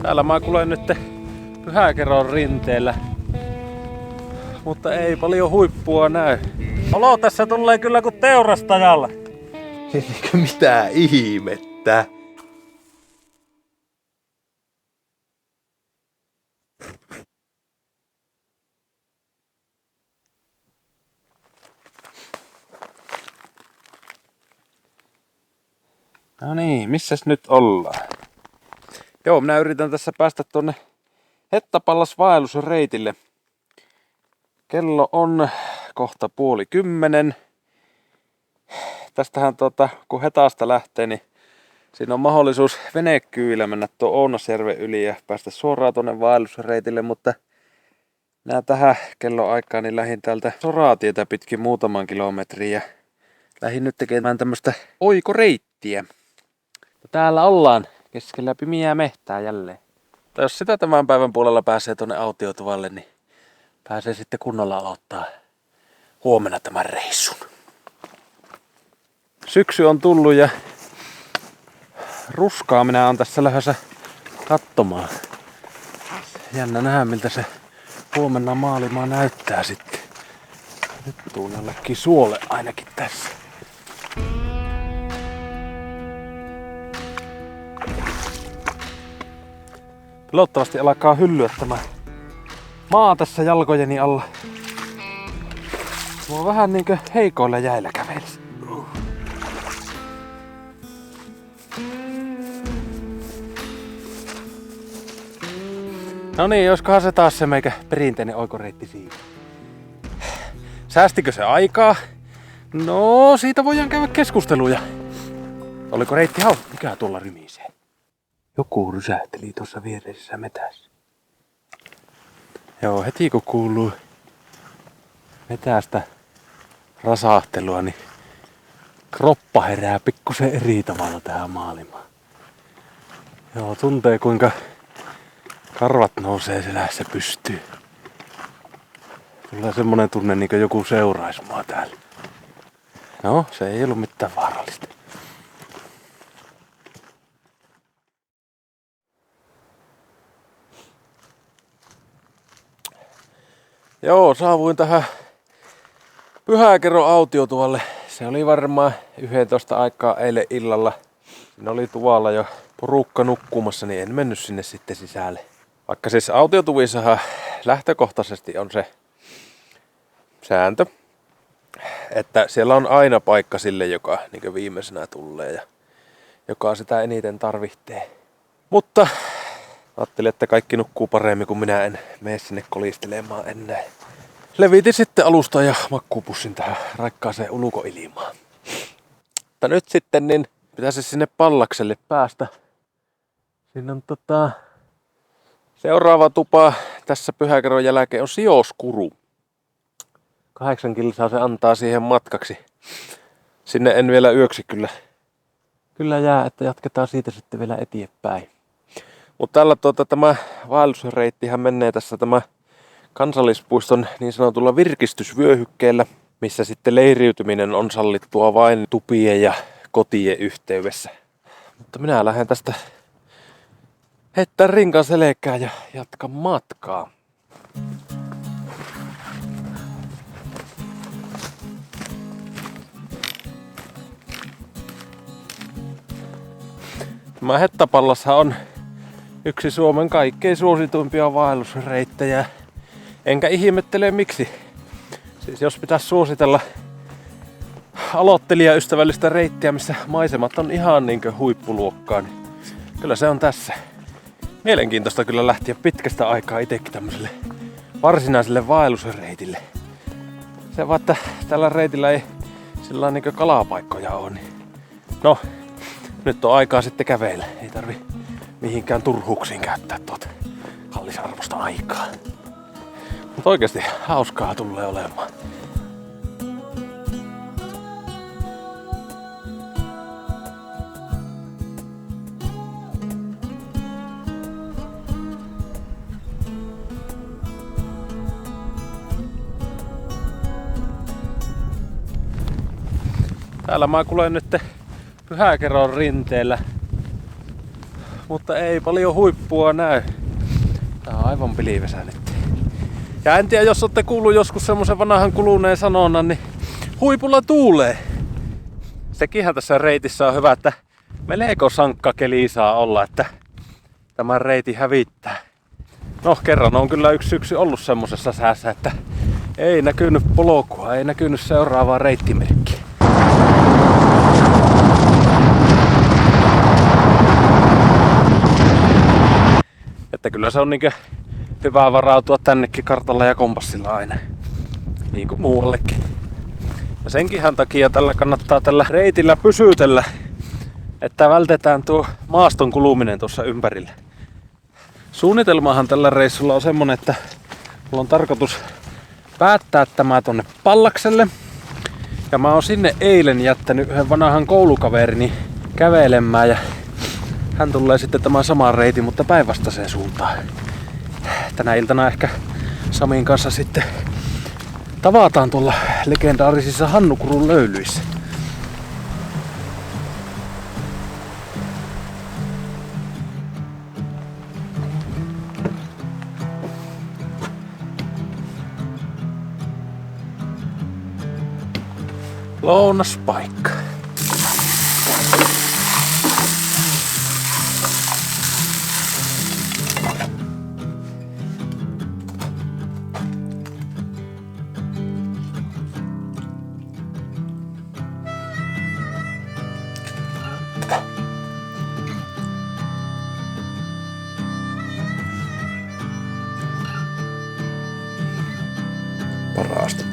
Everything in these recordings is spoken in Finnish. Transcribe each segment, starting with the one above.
Täällä mä kuulen nyt Pyhäkeron rinteellä, mutta ei paljon huippua näy. Olo tässä tulee kyllä kuin teurastajalla. Eikö mitään ihmettä? No niin, missäs nyt ollaan? Joo, minä yritän tässä päästä tuonne Hettapallas vaellusreitille. Kello on kohta 9:30. Tästähän kun Hetasta lähtee, niin siinä on mahdollisuus venekyydillä mennä tuon Ounasjärven yli ja päästä suoraan tuonne vaellusreitille, mutta minä tähän kelloaikaan niin lähdin täältä Soratietä pitkin muutaman kilometrin ja lähdin nyt tekemään tämmöstä oikoreittiä. Täällä ollaan keskellä pimiää mehtää jälleen. Tai jos sitä tämän päivän puolella pääsee tuonne autiotuvalle, niin pääsee sitten kunnolla aloittaa huomenna tämän reissun. Syksy on tullut ja ruskaa minä olen tässä lähdössä katsomaan. Jännä nähdä miltä se huomenna maalimaa näyttää sitten. Nyt tuun jollekin suolle ainakin tässä. Pelottavasti alkaa hyllyä tämä maa tässä jalkojeni alla. Mua vähän niinkö heikoilla jäillä kävelisi. No niin, oiskohan se taas se meikä perinteinen oikoreitti siinä. Säästikö se aikaa? No, siitä voidaan käydä keskusteluja. Oliko reitti hauska? Mikä tuolla rymisee? Joku rysähteli tuossa viereisessä metässä. Joo, heti kun kuuluu metästä rasahtelua, niin kroppa herää pikkusen eri tavalla tähän maailmaan. Joo, tuntee kuinka karvat nousee selässä pystyyn. Tulee semmonen tunne, niin kuin joku seuraisi mua täällä. No, se ei ollut mitään vaarallista. Joo, saavuin tähän Pyhäkeron autiotuvalle. Se oli varmaan 11 aikaa eilen illalla. Siinä oli tuvalla jo porukka nukkumassa, niin en mennyt sinne sitten sisälle. Vaikka siis autiotuvissahan lähtökohtaisesti on se sääntö, että siellä on aina paikka sille, joka niin viimeisenä tulee ja joka sitä eniten tarvitsee. Mutta ajattelin, että kaikki nukkuu paremmin, kun minä en mene sinne kolistelemaan enää. Levitin sitten alusta ja makkupussin tähän raikkaaseen ulkoilmaan. Mutta nyt sitten niin pitäisi sinne Pallakselle päästä. Siinä on seuraava tupa tässä Pyhäkeron jälkeen on Sijoskuru. 8 kilsaa se antaa siihen matkaksi. Sinne en vielä yöksi kyllä jää, että jatketaan siitä sitten vielä eteenpäin. Mutta tällä tämä vaellusreittihän menee tässä tämä kansallispuiston niin sanotulla virkistysvyöhykkeellä, missä sitten leiriytyminen on sallittua vain tupien ja kotien yhteydessä. Mutta minä lähden tästä heittää rinkan selkään ja jatkan matkaa. Tämä Hettapallashan on yksi Suomen kaikkein suosituimpia vaellusreittejä. Enkä ihmettele miksi. Siis jos pitäisi suositella aloittelijaystävällistä reittiä, missä maisemat on ihan niinkö huippuluokkaa, niin kyllä se on tässä. Mielenkiintoista kyllä lähteä pitkästä aikaa itsekin tämmöiselle varsinaiselle vaellusreitille. Se vaan, että tällä reitillä ei sillä niinkö kalapaikkoja ole. Niin no, nyt on aikaa sitten kävellä. Ei tarvi mihinkään turhuuksiin käyttää tuota kallisarvoista aikaa. Mutta oikeasti hauskaa tulee olemaan. Täällä mä kuulen nyt Pyhäkeron rinteellä. mutta ei paljon huippua näy. Tää on aivan pilivesä nyt. Ja en tiedä, jos olette kuullut joskus semmosen vanhan kuluneen sanonnan, niin huipulla tuulee. Sekinhän tässä reitissä on hyvä, että melko sankka keli saa olla, että tämä reiti hävittää. No, kerran on kyllä yksi syksy ollut semmosessa säässä, että ei näkynyt polkua, ei näkynyt seuraavaa reittimerkkiä. Että kyllä se on niinkö hyvä varautua tännekin kartalla ja kompassilla aina. Niin kuin muuallekin. Ja senkinhän takia tällä kannattaa tällä reitillä pysytellä, että vältetään tuo maaston kuluminen tuossa ympärillä. Suunnitelmahan tällä reissulla on semmonen, että mulla on tarkoitus päättää tämä tonne Pallakselle. Ja mä oon sinne eilen jättänyt yhden vanhan koulukaverini kävelemään ja hän tulee sitten tämän saman reitin, mutta päinvastaiseen suuntaan. Tänä iltana ehkä Samin kanssa sitten tavataan tuolla legendaarisissa Hannukurun löylyissä. Lounaspaikka. Parasta.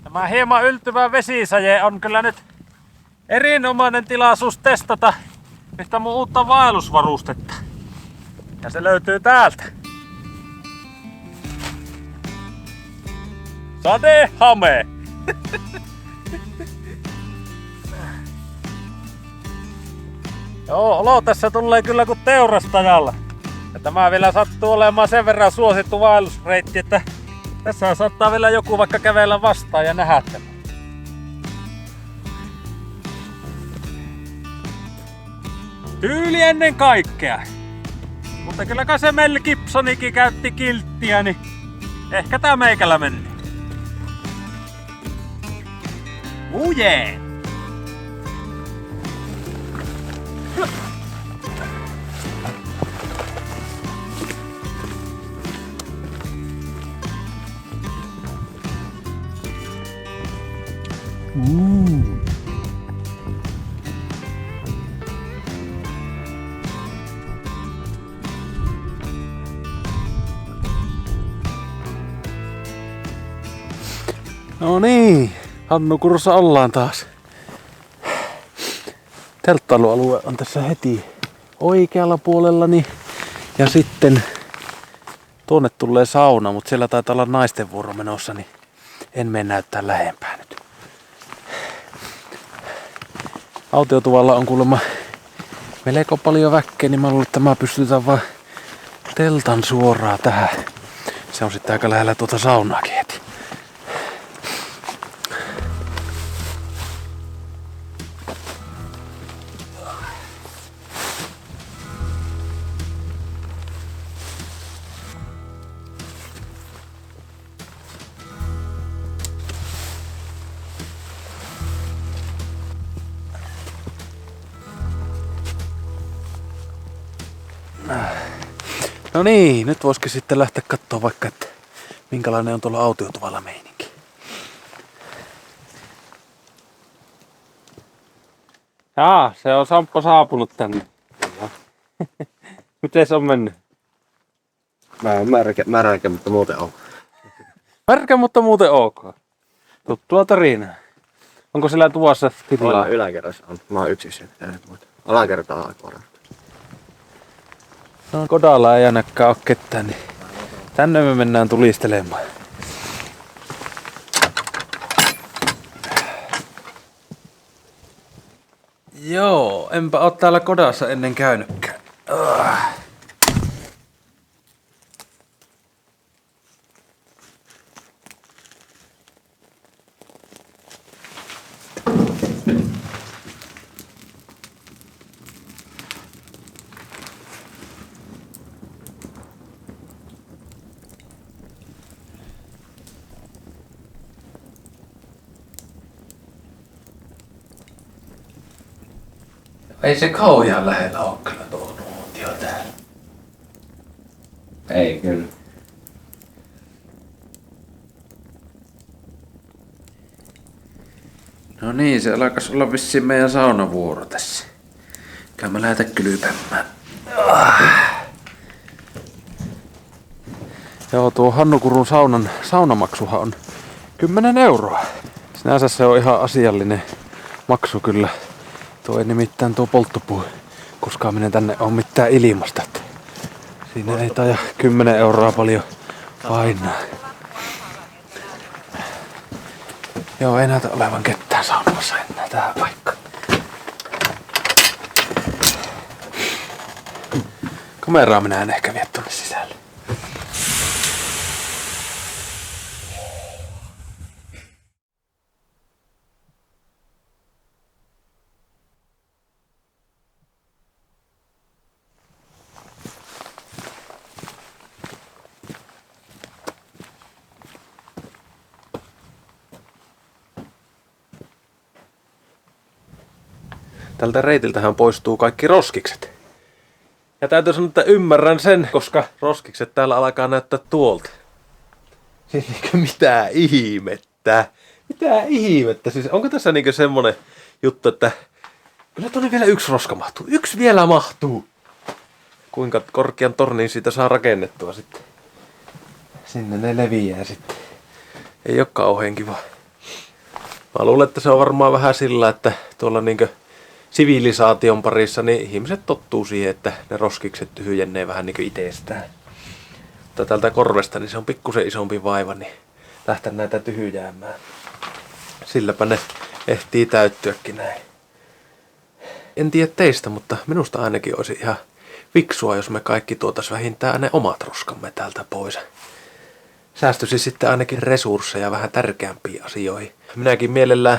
Tämä hieman yltyvä vesisaje on kyllä nyt erinomainen tilaisuus testata yhtä mun uutta vaellusvarustetta. Ja se löytyy täältä. Sadehame! Joo, olo tässä tulee kyllä kuin teurastajalla. Ja tämä vielä sattuu olemaan sen verran suosittu vaellusreitti, että tässä saattaa vielä joku vaikka kävellä vastaan ja nähdä tämän. Tyyli ennen kaikkea. Mutta kyllä kai se Mel Gibsonikin käytti kilttiä, niin ehkä tää meikällä menee. Ujee! No niin, Hannukurussa ollaan taas. Telttailualue on tässä heti oikealla puolellani. Ja sitten tuonne tulee sauna, mutta siellä taitaa olla naisten vuoro menossa, niin en mene näyttää lähempää nyt. Autiotuvalla on kuulemma melko paljon väkkeä, niin mä luulen, että mä pystytään vaan teltan suoraan tähän. Se on sitten aika lähellä tuota saunaakin heti. No niin, nyt voisikin sitten lähteä katsoa vaikka, että minkälainen on tuolla autiotuvalla meininki. Jaa, se on Samppa saapunut tänne. Miten se on mennyt? Mä oon märkä, mutta muuten on. Märkä, mutta muuten ok. Tuttua tarinaa. Onko siellä tuvassa tilaa? Yläkerrassa on. Mä oon yksin siellä. Alakerta on aika varmaan. No, Kodalla ei ainakaan ole ketään, niin tänne me mennään tulistelemaan. Joo, enpä oo täällä Kodassa ennen käynytkään. Ei se kauhean lähellä ole kyllä tuo nuotio täällä. Ei kyllä. No niin, se alkaisi olla vissiin meidän saunavuoro tässä. Kyllä mä lähdetään kylpemään. Joo, tuo Hannukurun saunamaksuhan on 10 euroa. Sinänsä se on ihan asiallinen maksu kyllä. Tuo ei nimittäin tuo polttopuun kuskaaminen tänne on mitään ilmasta. Siinä ei taida 10 euroa paljon painaa. Joo, ei näytä olevan ketään saunamassa enää tähän paikkaan. Kameraa minä en ehkä vie tuonne sisälle. Tältä reitiltähän poistuu kaikki roskikset. Ja täytyy sanoa, että ymmärrän sen, koska roskikset täällä alkaa näyttää tuolta. Siis niinkö mitään ihmettä. Mitä ihmettä? Siis onko tässä niinkö semmonen juttu, että kyllä tuonne vielä yksi roska mahtuu. Yksi vielä mahtuu. Kuinka korkean tornin siitä saa rakennettua sitten. Sinne ne leviää sitten. Ei oo kauhean kiva. Mä luulen, että se on varmaan vähän sillä, että tuolla niinkö sivilisaation parissa niin ihmiset tottuu siihen, että ne roskikset tyhjennee vähän niin kuin itsestään. Mutta tältä korvesta niin se on pikkusen isompi vaiva, niin lähteä näitä tyhjäämään. Silläpä ne ehtii täyttyäkin näin. En tiedä teistä, mutta minusta ainakin olisi ihan fiksua, jos me kaikki tuotais vähintään ne omat roskamme täältä pois. Säästyisi sitten ainakin resursseja vähän tärkeämpiin asioihin. Minäkin mielellään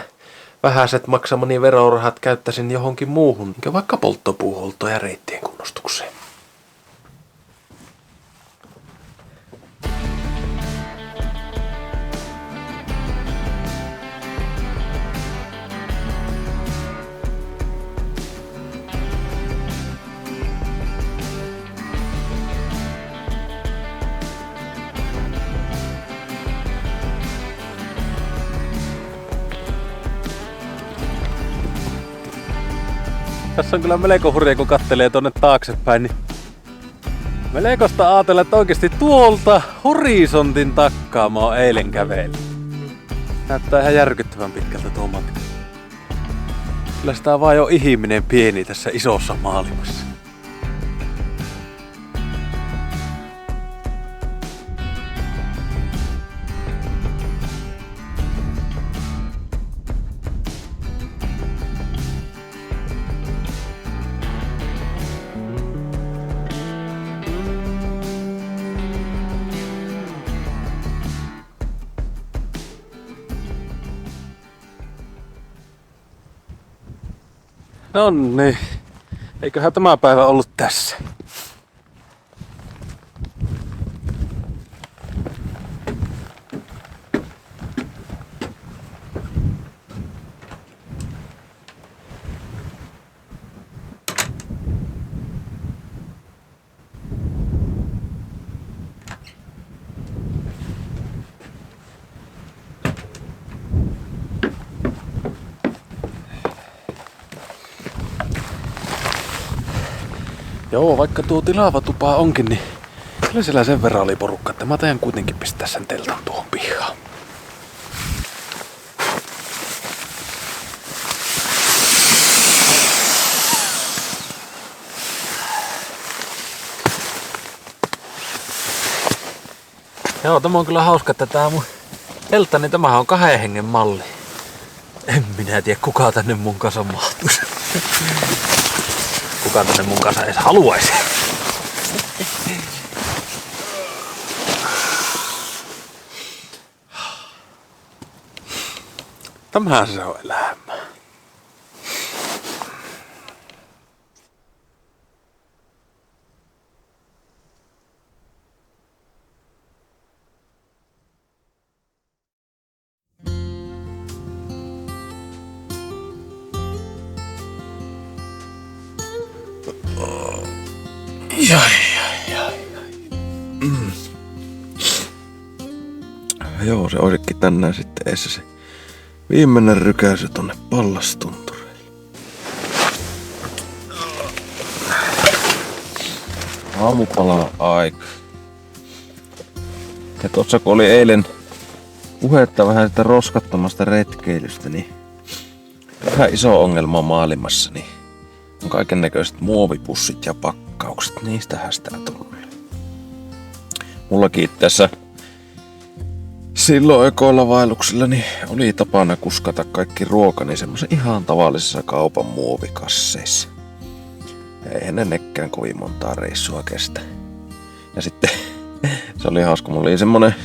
vähäiset maksamani verorahat käyttäisin johonkin muuhun, vaikka polttopuuhuoltoon ja reittien kunnostukseen. Tässä on kyllä melko hurja, kun kattelee tonne taaksepäin, niin melekosta ajatella, että oikeesti tuolta horisontin takkaa mä oon eilen kävellyt. Näyttää ihan järkyttävän pitkältä tuo matka. Kyllä sitä vaan jo ihminen pieni tässä isossa maailmassa. No niin, eiköhän tämä päivä ollut tässä. Joo, vaikka tuo tilava tupa onkin, niin kyllä siellä sen verran oli porukka, että mä tajan kuitenkin pistää sen teltan tuohon pihaan. Joo, tämä on kyllä hauska, että tää mun teltta, niin tämähän on 2 hengen malli. En minä tiedä, kuka tänne mun kanssa mahtuisi. Kuka tänne mun kanssa edes haluaisi. Tämähän se on elämä. Joo, se olisikin tänään sitten eessä se viimeinen rykäisy tonne Pallastuntureille. Aamupala aika. Ja tossa kun oli eilen puhetta vähän sitä roskattomasta retkeilystä, niin vähän iso ongelma maailmassa, niin on kaikennäköiset muovipussit ja pakkaukset. Niistähän sitä tulee. Mullakin tässä silloin ekoilla vaelluksilla niin oli tapana kuskata kaikki ruokani semmoisen ihan tavallisessa kaupan muovikasseissa. Eihän ne nekään kovin montaa reissua kestä. Ja sitten se oli hauska, mulla oli semmonen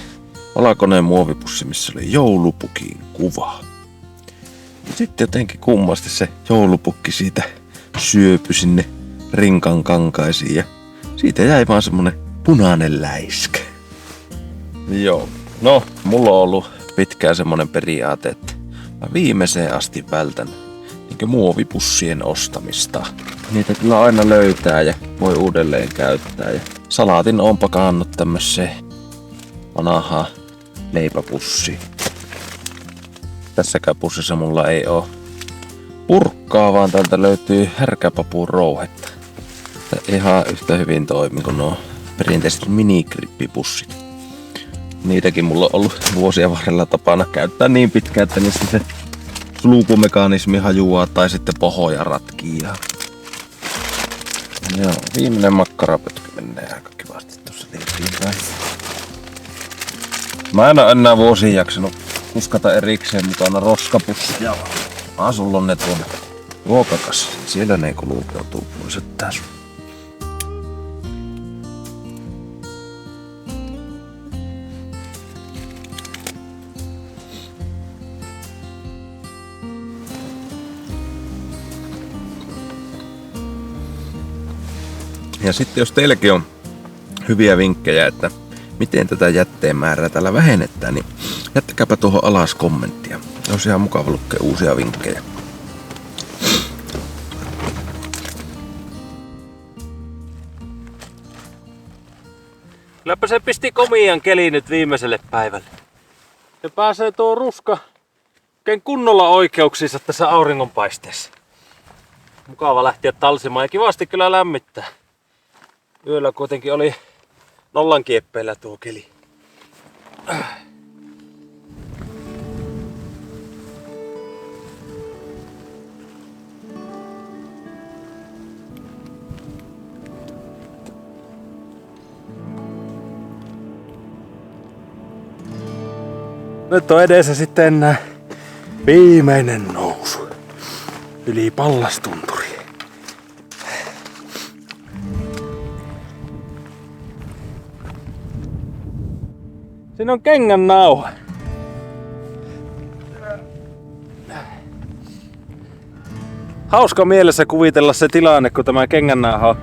valkoinen muovipussi, missä oli joulupukin kuva. Ja sitten jotenkin kummasti se joulupukki siitä syöpy sinne rinkan kankaisiin ja siitä jäi vaan semmonen punainen läiskä. Joo. No, mulla on ollut pitkään semmonen periaate, että mä viimeiseen asti vältän muovipussien ostamista. Niitä kyllä aina löytää ja voi uudelleen käyttää. Ja salaatin on pakannut tämmöseen vanhaan leipäpussiin. Tässäkään pussissa mulla ei oo purkkaa, vaan täältä löytyy härkäpapun rouhetta. Ihan yhtä hyvin toimii kuin nuo perinteiset minikrippipussit. Niitäkin mulla on ollut vuosien varrella tapana käyttää niin pitkään, että niistä se sulkumekanismi hajuaa tai sitten pohoja ratkii. Joo, viimeinen makkarapötkö menee aika kivasti tuossa eteenpäin. Mä en oo enää vuosiin jaksanut kuskata erikseen mukana roskapussia. Sulla on ne tuolla ruokakassa. Siellä ne kulukeutuu pois tässä. Ja sitten jos teilläkin on hyviä vinkkejä, että miten tätä jätteen määrää täällä vähennetään, niin jättäkääpä tuohon alas kommenttia. Olisi ihan mukava lukea uusia vinkkejä. Kylläpä se pisti komian keli nyt viimeiselle päivälle. Se pääsee tuo ruska oikein kunnolla oikeuksiinsa tässä auringonpaisteessa. Mukava lähteä talsimaan ja kivasti kyllä lämmittää. Yöllä kuitenkin oli nollan kieppeillä tuo keli. Nyt on edessä sitten viimeinen nousu yli Pallastunturiin. Siinä on kengän nauha. Hauska mielessä kuvitella se tilanne, kun tämä kengännauha on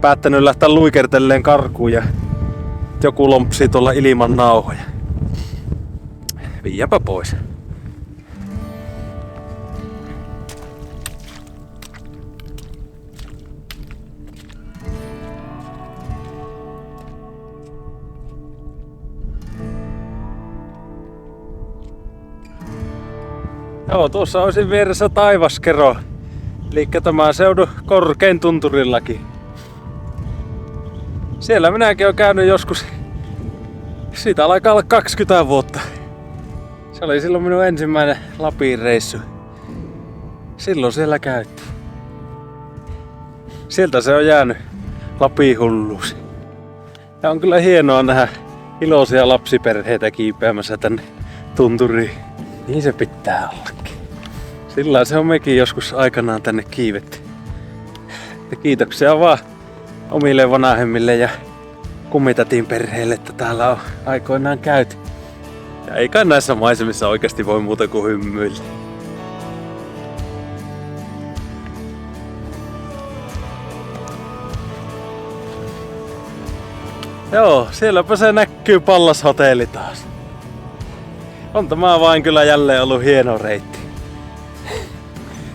päättänyt lähteä luikertelleen karkuun ja joku lompsii tuolla ilman nauhoja. Viiäpä pois. Joo, tuossa olisi vieressä Taivaskero. Eli tämä seudun korkein tunturillakin. Siellä minäkin olen käynyt joskus. Siitä alkaa olla 20 vuotta. Se oli silloin minun ensimmäinen Lapin reissu. Silloin siellä käytiin. Sieltä se on jäänyt Lapin hulluus. Ja on kyllä hienoa nähdä iloisia lapsiperheitä kiipeämässä tänne tunturiin. Niin se pitää ollakin. Sillä se on mekin joskus aikanaan tänne kiivetty. Ja kiitoksia vaan omille vanhemmille ja kummitätin perheelle, että täällä on aikoinaan käyty. Ja ei kai näissä maisemissa oikeasti voi muuta kuin hymyillä. Joo, sielläpä se näkyy Pallashotelli taas. On tämä vain kyllä jälleen ollut hieno reitti.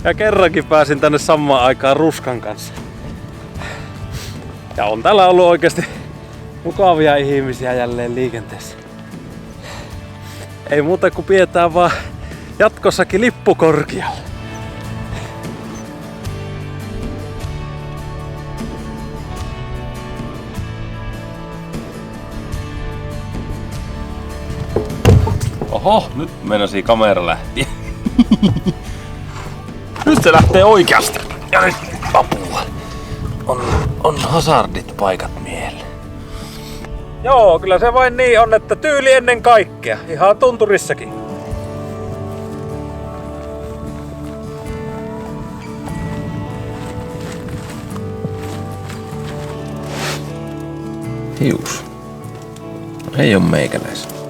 Ja kerrankin pääsin tänne samaan aikaan Ruskan kanssa. Ja on täällä ollut oikeasti Mukavia ihmisiä jälleen liikenteessä. Ei muuta kuin pidetään vaan jatkossakin lippu korkealla. Oho, nyt meinasi kamera lähti. Nyt se lähtee oikeasti. Ja nyt apua. On hazardit paikat mieleen. Joo, kyllä se vain niin on, että tyyli ennen kaikkea. Ihan tunturissakin. Hius. Ei oo meikäläis.